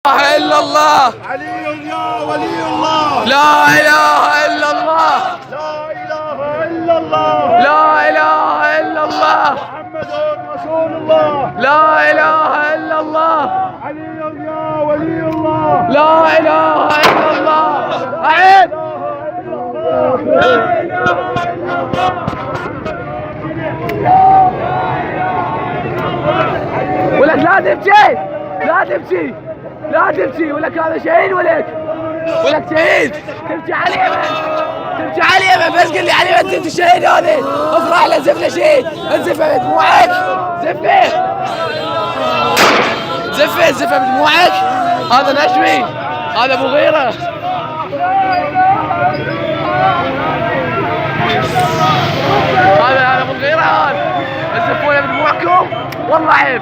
إله إلا الله. علي يا ولي الله. لا إله إلا الله. لا إله إلا الله. لا إله إلا الله. محمد رسول الله. لا إله إلا الله. علي يا ولي الله. لا إله إلا الله. أعيد. لا إله إلا الله. ولك لا تبكي، لا تبكي، لا تبكي، ولك هذا شهيد، ولك شهيد. تبكي على اليمن، تبكي على اليمن، بس قل لي على اليمن انت الشهيد هذا. افرح له، زف له شهيد، انزفه بدموعك، زفه زفه زفه بدموعك. هذا نشمي، هذا مغيرة. هذا مغيرة، هذا تزفونه بدموعكم، والله عيب.